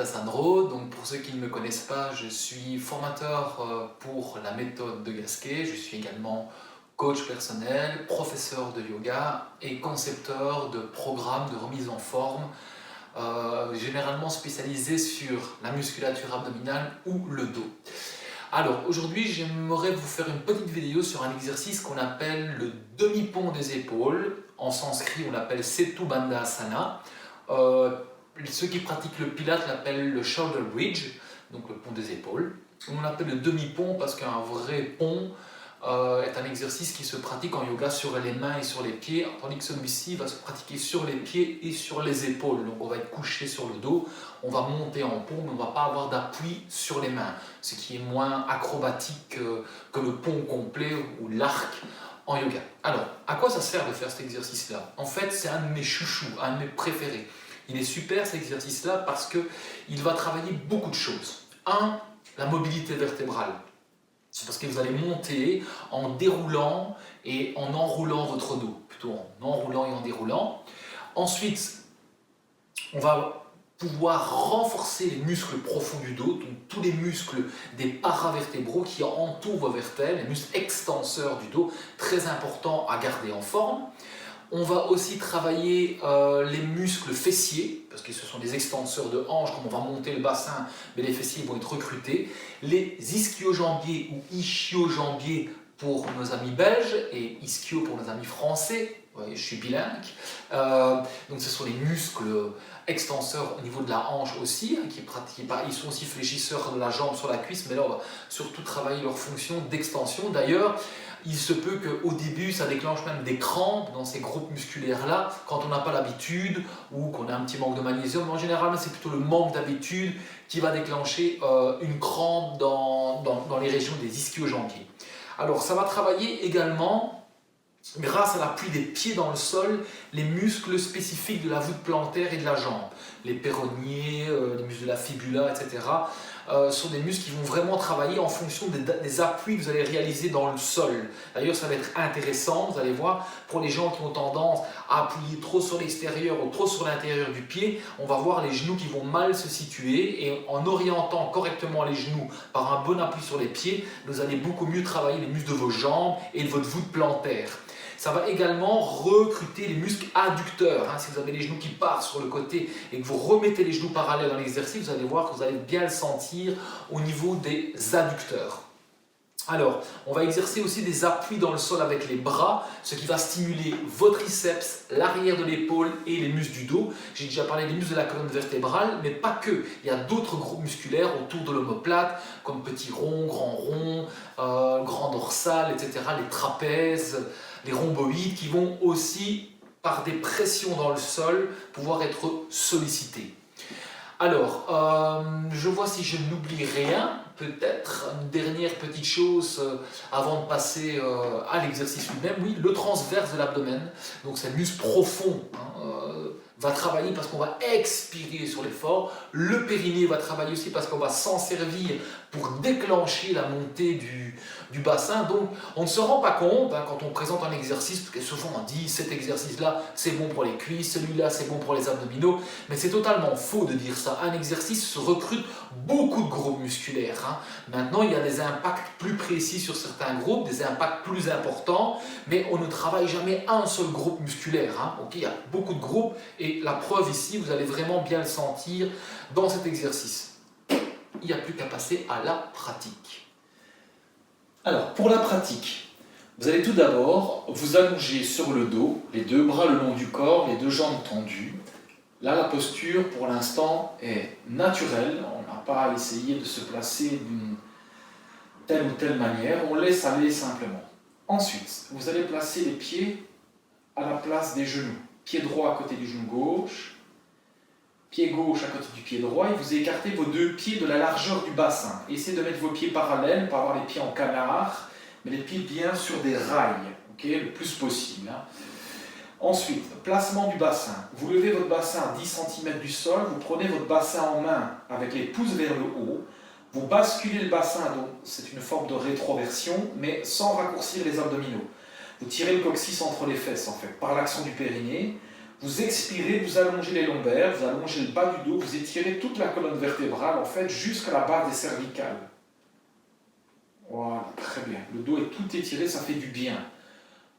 Sandro. Donc pour ceux qui ne me connaissent pas, je suis formateur pour la méthode de Gasquet. Je suis également coach personnel, professeur de yoga et concepteur de programmes de remise en forme, généralement spécialisés sur la musculature abdominale ou le dos. Alors aujourd'hui, j'aimerais vous faire une petite vidéo sur un exercice qu'on appelle le demi-pont des épaules. En sanskrit, on l'appelle Setu Bandhasana. Ceux qui pratiquent le pilate l'appellent le shoulder bridge, donc le pont des épaules. On l'appelle le demi-pont parce qu'un vrai pont est un exercice qui se pratique en yoga sur les mains et sur les pieds, tandis que celui-ci va se pratiquer sur les pieds et sur les épaules. Donc on va être couché sur le dos, on va monter en pont, mais on ne va pas avoir d'appui sur les mains, ce qui est moins acrobatique que le pont complet ou l'arc en yoga. Alors, à quoi ça sert de faire cet exercice-là? En fait, c'est un de mes chouchous, un de mes préférés. Il est super cet exercice-là parce qu'il va travailler beaucoup de choses. Un, la mobilité vertébrale. Parce que vous allez monter en déroulant et en enroulant votre dos, plutôt en enroulant et en déroulant. Ensuite, on va pouvoir renforcer les muscles profonds du dos, donc tous les muscles des paravertébraux qui entourent vos vertèbres, les muscles extenseurs du dos, très importants à garder en forme. On va aussi travailler les muscles fessiers, parce que ce sont des extenseurs de hanches, comme on va monter le bassin, mais les fessiers vont être recrutés. Les ischio-jambiers ou ischio-jambiers pour nos amis belges et ischio pour nos amis français. Ouais, je suis bilingue. Donc ce sont les muscles extenseurs au niveau de la hanche aussi, hein, qui pratiquent pas. Ils sont aussi fléchisseurs de la jambe sur la cuisse, mais là on va surtout travailler leur fonction d'extension. D'ailleurs, il se peut qu'au début, ça déclenche même des crampes dans ces groupes musculaires-là, quand on n'a pas l'habitude ou qu'on a un petit manque de magnésium. En général, c'est plutôt le manque d'habitude qui va déclencher une crampe dans les régions des ischio-jambiers. Alors, ça va travailler également, grâce à l'appui des pieds dans le sol, les muscles spécifiques de la voûte plantaire et de la jambe. Les péronniers, les muscles de la fibula, etc. Sont des muscles qui vont vraiment travailler en fonction des appuis que vous allez réaliser dans le sol. D'ailleurs, ça va être intéressant, vous allez voir, pour les gens qui ont tendance à appuyer trop sur l'extérieur ou trop sur l'intérieur du pied, on va voir les genoux qui vont mal se situer, et en orientant correctement les genoux par un bon appui sur les pieds, vous allez beaucoup mieux travailler les muscles de vos jambes et de votre voûte plantaire. Ça va également recruter les muscles adducteurs. Si vous avez les genoux qui partent sur le côté et que vous remettez les genoux parallèles dans l'exercice, vous allez voir que vous allez bien le sentir au niveau des adducteurs. Alors, on va exercer aussi des appuis dans le sol avec les bras, ce qui va stimuler vos triceps, l'arrière de l'épaule et les muscles du dos. J'ai déjà parlé des muscles de la colonne vertébrale, mais pas que. Il y a d'autres groupes musculaires autour de l'omoplate, comme petit rond, grand dorsal, etc., les trapèzes, les rhomboïdes, qui vont aussi, par des pressions dans le sol, pouvoir être sollicités. Alors, je vois si je n'oublie rien. Peut-être une dernière petite chose avant de passer à l'exercice lui-même. Oui, le transverse de l'abdomen, donc c'est le muscle profond, va travailler parce qu'on va expirer sur l'effort. Le périnée va travailler aussi parce qu'on va s'en servir pour déclencher la montée du bassin. Donc on ne se rend pas compte quand on présente un exercice, parce que souvent on dit cet exercice-là c'est bon pour les cuisses, celui-là c'est bon pour les abdominaux, mais c'est totalement faux de dire ça. Un exercice recrute beaucoup de groupes musculaires. Maintenant, il y a des impacts plus précis sur certains groupes, des impacts plus importants, mais on ne travaille jamais un seul groupe musculaire. Il y a beaucoup de groupes, et la preuve ici, vous allez vraiment bien le sentir dans cet exercice. Il n'y a plus qu'à passer à la pratique. Alors, pour la pratique, vous allez tout d'abord vous allonger sur le dos, les deux bras le long du corps, les deux jambes tendues. Là, la posture, pour l'instant, est naturelle. On n'a pas à essayer de se placer d'une telle ou telle manière. On laisse aller simplement. Ensuite, vous allez placer les pieds à la place des genoux. Pied droit à côté du genou gauche, pied gauche à côté du pied droit, et vous écartez vos deux pieds de la largeur du bassin. Essayez de mettre vos pieds parallèles, pas avoir les pieds en canard, mais les pieds bien sur des rails, le plus possible. Ensuite, placement du bassin. Vous levez votre bassin à 10 cm du sol, vous prenez votre bassin en main avec les pouces vers le haut, vous basculez le bassin, donc c'est une forme de rétroversion, mais sans raccourcir les abdominaux. Vous tirez le coccyx entre les fesses, en fait, par l'action du périnée. Vous expirez, vous allongez les lombaires, vous allongez le bas du dos, vous étirez toute la colonne vertébrale, en fait, jusqu'à la barre des cervicales. Voilà, très bien. Le dos est tout étiré, ça fait du bien.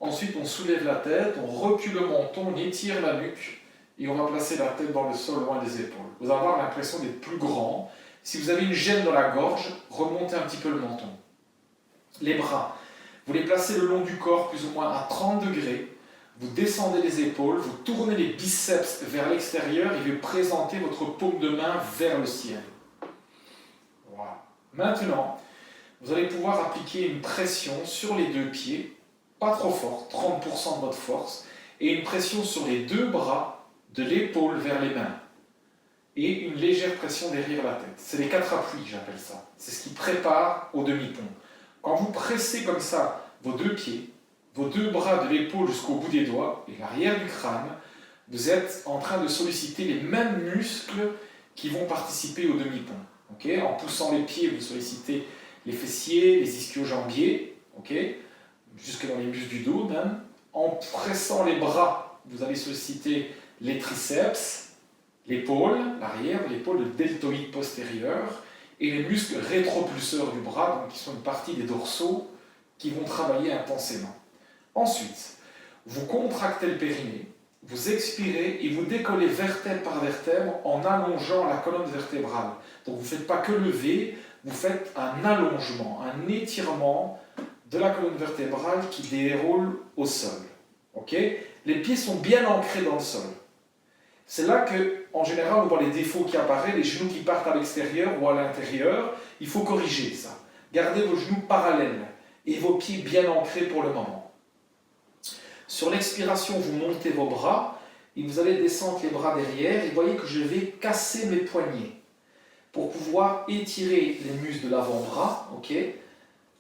Ensuite, on soulève la tête, on recule le menton, on étire la nuque et on va placer la tête dans le sol loin des épaules. Vous allez avoir l'impression d'être plus grand. Si vous avez une gêne dans la gorge, remontez un petit peu le menton. Les bras, vous les placez le long du corps, plus ou moins à 30 degrés. Vous descendez les épaules, vous tournez les biceps vers l'extérieur et vous présentez votre paume de main vers le ciel. Voilà. Maintenant, vous allez pouvoir appliquer une pression sur les deux pieds, pas trop forte, 30% de votre force, et une pression sur les deux bras, de l'épaule vers les mains. Et une légère pression derrière la tête. C'est les 4 appuis, j'appelle ça. C'est ce qui prépare au demi-pont. Quand vous pressez comme ça vos deux pieds, vos deux bras de l'épaule jusqu'au bout des doigts et l'arrière du crâne, vous êtes en train de solliciter les mêmes muscles qui vont participer au demi-pont. Okay? En poussant les pieds, vous sollicitez les fessiers, les ischio-jambiers, okay? Jusque dans les muscles du dos même. En pressant les bras, vous allez solliciter les triceps, l'épaule, l'arrière de l'épaule, le deltoïde postérieur, et les muscles rétropulseurs du bras, donc qui sont une partie des dorsaux, qui vont travailler intensément. Ensuite, vous contractez le périnée, vous expirez et vous décollez vertèbre par vertèbre en allongeant la colonne vertébrale. Donc vous ne faites pas que lever, vous faites un allongement, un étirement de la colonne vertébrale qui déroule au sol. Okay? Les pieds sont bien ancrés dans le sol. C'est là que, en général, on voit les défauts qui apparaissent, les genoux qui partent à l'extérieur ou à l'intérieur. Il faut corriger ça. Gardez vos genoux parallèles et vos pieds bien ancrés pour le moment. Sur l'expiration, vous montez vos bras et vous allez descendre les bras derrière. Et vous voyez que je vais casser mes poignets pour pouvoir étirer les muscles de l'avant-bras. Okay?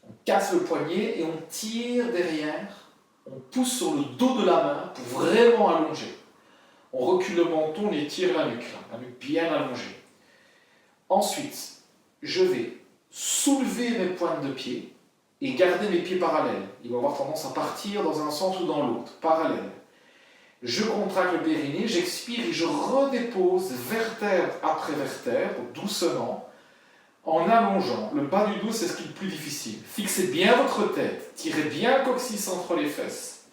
On casse le poignet et on tire derrière. On pousse sur le dos de la main pour vraiment allonger. On recule le menton, on étire la nuque bien allongée. Ensuite, je vais soulever mes pointes de pied et garder mes pieds parallèles. Ils vont avoir tendance à partir dans un sens ou dans l'autre, parallèle. Je contracte le périnée, j'expire et je redépose vertèbre après vertèbre, doucement, en allongeant. Le bas du dos, c'est ce qui est le plus difficile. Fixez bien votre tête, tirez bien le coccyx entre les fesses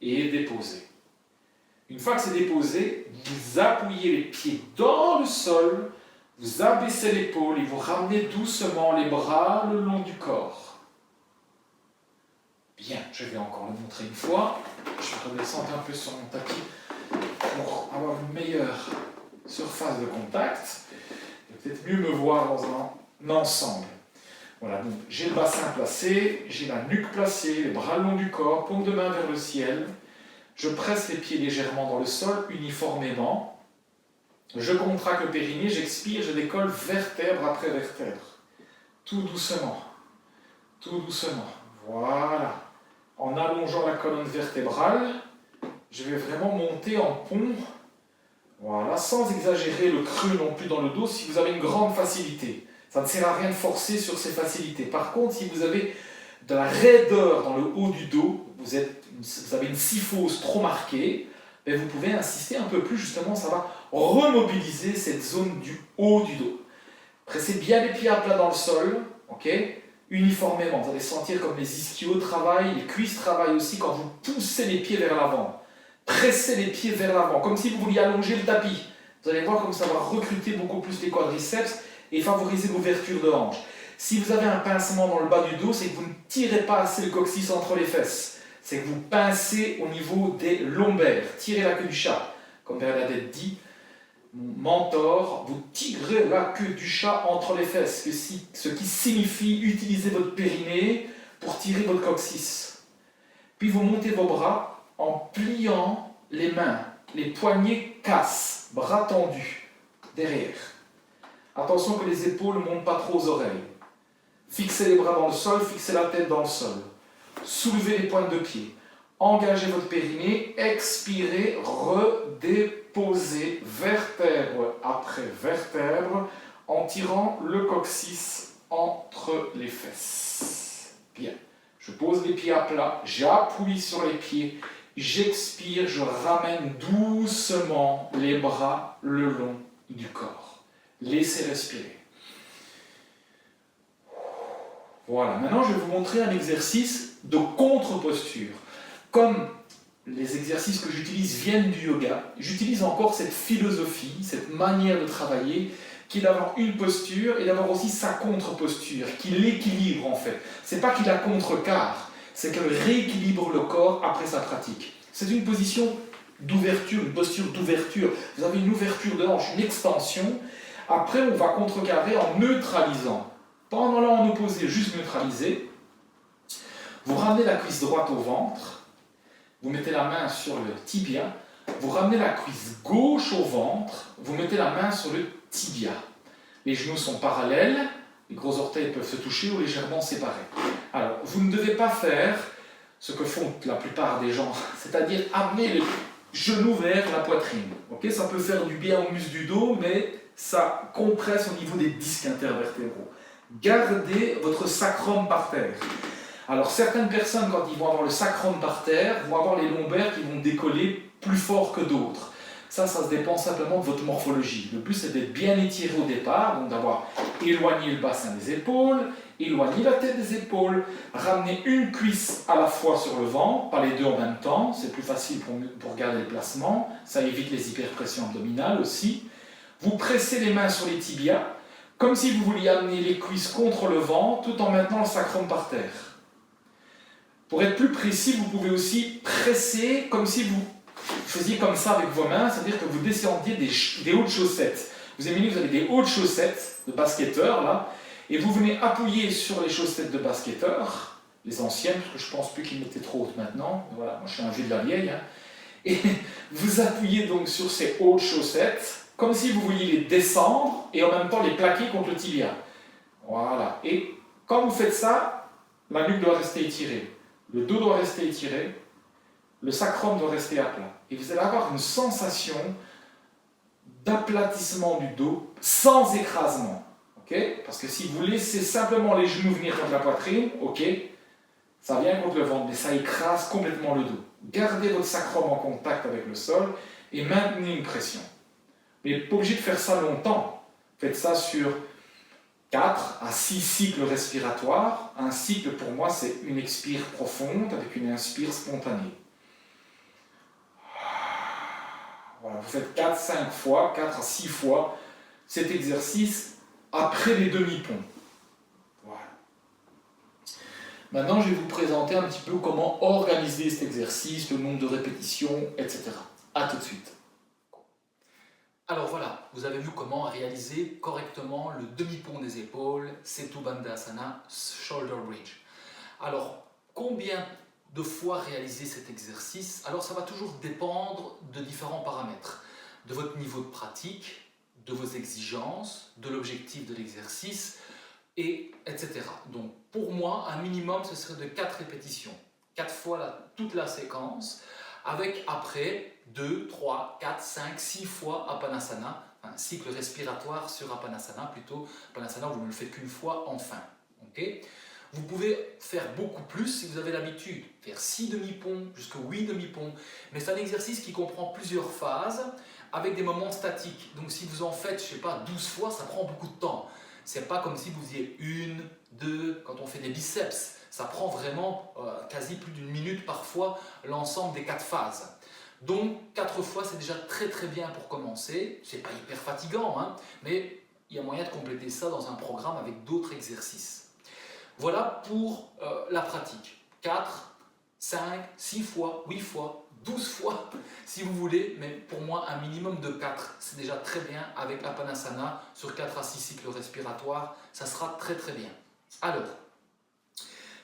et déposez. Une fois que c'est déposé, vous appuyez les pieds dans le sol, vous abaissez l'épaule et vous ramenez doucement les bras le long du corps. Bien, je vais encore le montrer une fois. Je vais redescendre un peu sur mon tapis pour avoir une meilleure surface de contact. Et peut-être mieux me voir dans un ensemble. Voilà, donc j'ai le bassin placé, j'ai la nuque placée, les bras le long du corps, paume de main vers le ciel. Je presse les pieds légèrement dans le sol, uniformément. Je contracte le périnée, j'expire, je décolle vertèbre après vertèbre. Tout doucement. Tout doucement. Voilà. En allongeant la colonne vertébrale, je vais vraiment monter en pont. Voilà, sans exagérer le creux non plus dans le dos si vous avez une grande facilité. Ça ne sert à rien de forcer sur ces facilités. Par contre, si vous avez de la raideur dans le haut du dos, vous avez une syphose trop marquée, mais vous pouvez insister un peu plus, justement, ça va remobiliser cette zone du haut du dos. Pressez bien les pieds à plat dans le sol, okay, uniformément. Vous allez sentir comme les ischios travaillent, les cuisses travaillent aussi quand vous poussez les pieds vers l'avant. Pressez les pieds vers l'avant, comme si vous vouliez allonger le tapis. Vous allez voir comme ça va recruter beaucoup plus les quadriceps et favoriser l'ouverture de hanche. Si vous avez un pincement dans le bas du dos, c'est que vous ne tirez pas assez le coccyx entre les fesses. C'est que vous pincez au niveau des lombaires. Tirez la queue du chat. Comme Bernadette dit, mon mentor, vous tirez la queue du chat entre les fesses. Ce qui signifie utiliser votre périnée pour tirer votre coccyx. Puis vous montez vos bras en pliant les mains. Les poignets cassent, bras tendus, derrière. Attention que les épaules ne montent pas trop aux oreilles. Fixez les bras dans le sol, fixez la tête dans le sol. Soulevez les pointes de pied. Engagez votre périnée, expirez, redéposez vertèbre après vertèbre en tirant le coccyx entre les fesses. Bien. Je pose les pieds à plat, j'appuie sur les pieds J'expire, je ramène doucement les bras le long du corps. Laissez respirer. Voilà, maintenant je vais vous montrer un exercice de contre-posture. Comme les exercices que j'utilise viennent du yoga, j'utilise encore cette philosophie, cette manière de travailler, qui est d'avoir une posture et d'avoir aussi sa contre-posture, qui l'équilibre en fait. C'est pas qu'il la contrecarre, c'est qu'elle rééquilibre le corps après sa pratique. C'est une position d'ouverture, une posture d'ouverture. Vous avez une ouverture de hanche, une extension. Après, on va contrecarrer en neutralisant. Pendant là en opposé, juste neutraliser. Vous ramenez la cuisse droite au ventre. Vous mettez la main sur le tibia. Vous ramenez la cuisse gauche au ventre. Vous mettez la main sur le tibia. Les genoux sont parallèles. Les gros orteils peuvent se toucher ou légèrement séparés. Alors, vous ne devez pas faire ce que font la plupart des gens, c'est-à-dire amener les genoux vers la poitrine. Okay, ça peut faire du bien aux muscles du dos, mais ça compresse au niveau des disques intervertébraux. Gardez votre sacrum par terre. Alors certaines personnes, quand ils vont avoir le sacrum par terre, vont avoir les lombaires qui vont décoller plus fort que d'autres. Ça se dépend simplement de votre morphologie. Le but, c'est d'être bien étiré au départ, donc d'avoir éloigné le bassin des épaules, éloigner la tête des épaules, ramener une cuisse à la fois sur le ventre, pas les deux en même temps, c'est plus facile pour garder le placement, ça évite les hyperpressions abdominales aussi. Vous pressez les mains sur les tibias, comme si vous vouliez amener les cuisses contre le ventre, tout en maintenant le sacrum par terre. Pour être plus précis, vous pouvez aussi presser comme si vous faisiez comme ça avec vos mains, c'est-à-dire que vous descendiez des hautes chaussettes. Vous imaginez que vous avez des hautes chaussettes de basketteur, là, et vous venez appuyer sur les chaussettes de basketteur, les anciennes, parce que je ne pense plus qu'ils mettaient trop hautes maintenant, voilà, moi je suis un vieux de la vieille, hein. Et vous appuyez donc sur ces hautes chaussettes, comme si vous vouliez les descendre, et en même temps les plaquer contre le tibia. Voilà, et quand vous faites ça, la nuque doit rester étirée, le dos doit rester étiré, le sacrum doit rester à plat. Et vous allez avoir une sensation d'aplatissement du dos sans écrasement. Okay? Parce que si vous laissez simplement les genoux venir contre la poitrine, ok, ça vient contre le ventre, mais ça écrase complètement le dos. Gardez votre sacrum en contact avec le sol et maintenez une pression. Mais vous n'êtes pas obligé de faire ça longtemps. Faites ça sur 4 à 6 cycles respiratoires. Un cycle, pour moi, c'est une expire profonde avec une inspire spontanée. Voilà, vous faites 4-5 fois, 4 à 6 fois cet exercice après les demi-ponts. Voilà. Maintenant, je vais vous présenter un petit peu comment organiser cet exercice, le nombre de répétitions, etc. A tout de suite. Alors voilà, vous avez vu comment réaliser correctement le demi-pont des épaules, Setu Bandhasana, Shoulder Bridge. Alors, combien de fois réaliser cet exercice? Alors ça va toujours dépendre de différents paramètres, de votre niveau de pratique, de vos exigences, de l'objectif de l'exercice, etc. Donc pour moi, un minimum, ce serait de 4 répétitions, 4 fois toute la séquence, avec après 2, 3, 4, 5, 6 fois Apanasana, un cycle respiratoire sur Apanasana, plutôt Apanasana, vous ne le faites qu'une fois enfin. Okay? Vous pouvez faire beaucoup plus si vous avez l'habitude, faire 6 demi-ponts jusqu'à 8 demi-ponts, mais c'est un exercice qui comprend plusieurs phases avec des moments statiques. Donc si vous en faites, je ne sais pas, 12 fois, ça prend beaucoup de temps. C'est pas comme si vous faisiez 1, 2, quand on fait des biceps. Ça prend vraiment quasi plus d'une minute parfois l'ensemble des 4 phases. Donc 4 fois, c'est déjà très très bien pour commencer. C'est pas hyper fatigant, hein, mais il y a moyen de compléter ça dans un programme avec d'autres exercices. Voilà pour la pratique. 4, 5, 6 fois, 8 fois, 12 fois si vous voulez, mais pour moi un minimum de 4, c'est déjà très bien avec Apanasana sur 4 à 6 cycles respiratoires, ça sera très très bien. Alors,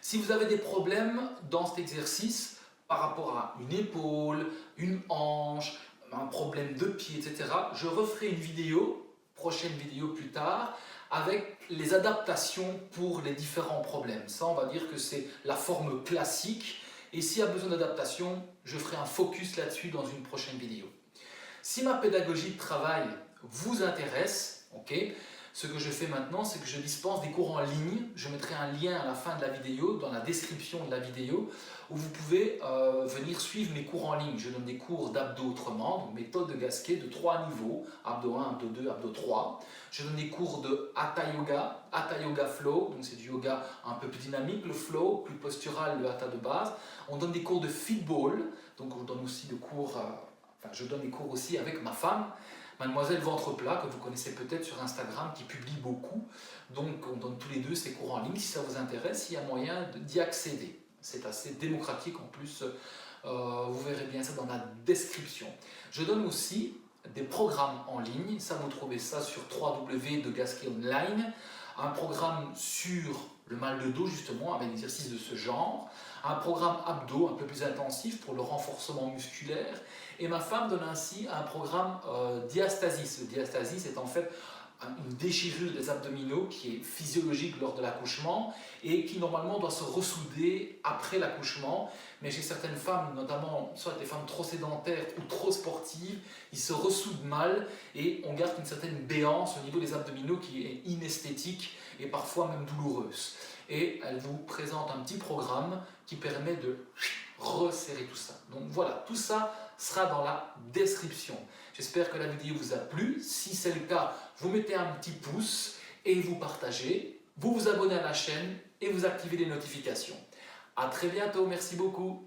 si vous avez des problèmes dans cet exercice par rapport à une épaule, une hanche, un problème de pied, etc., je referai une vidéo, prochaine vidéo plus tard, avec les adaptations pour les différents problèmes. Ça, on va dire que c'est la forme classique. Et s'il y a besoin d'adaptation, je ferai un focus là-dessus dans une prochaine vidéo. Si ma pédagogie de travail vous intéresse, okay, Ce que je fais maintenant, c'est que je dispense des cours en ligne. Je mettrai un lien à la fin de la vidéo, dans la description de la vidéo, où vous pouvez venir suivre mes cours en ligne. Je donne des cours d'abdos autrement, donc méthode de Gasquet de 3 niveaux, abdos 1, abdos 2, abdos 3. Je donne des cours de Hatha Yoga Flow, donc c'est du yoga un peu plus dynamique, le flow, plus postural, le Hatha de base. On donne des cours de Fitball, donc on donne aussi des cours, je donne des cours aussi avec ma femme, Mademoiselle Ventre Plat, que vous connaissez peut-être sur Instagram, qui publie beaucoup. Donc on donne tous les deux ces cours en ligne. Si ça vous intéresse, il y a moyen d'y accéder. C'est assez démocratique en plus. Vous verrez bien ça dans la description. Je donne aussi des programmes en ligne. Ça, vous trouvez ça sur www.degasquet online. Un programme sur le mal de dos, justement, avec des exercices de ce genre. Un programme abdos un peu plus intensif pour le renforcement musculaire. Et ma femme donne ainsi un programme diastasis. Le diastasis est en fait une déchirure des abdominaux qui est physiologique lors de l'accouchement et qui normalement doit se ressouder après l'accouchement. Mais chez certaines femmes, notamment soit des femmes trop sédentaires ou trop sportives, ils se ressoudent mal et on garde une certaine béance au niveau des abdominaux qui est inesthétique et parfois même douloureuse. Et elle vous présente un petit programme qui permet de resserrer tout ça. Donc voilà, tout ça sera dans la description. J'espère que la vidéo vous a plu. Si c'est le cas, vous mettez un petit pouce et vous partagez. Vous vous abonnez à la chaîne et vous activez les notifications. À très bientôt, merci beaucoup.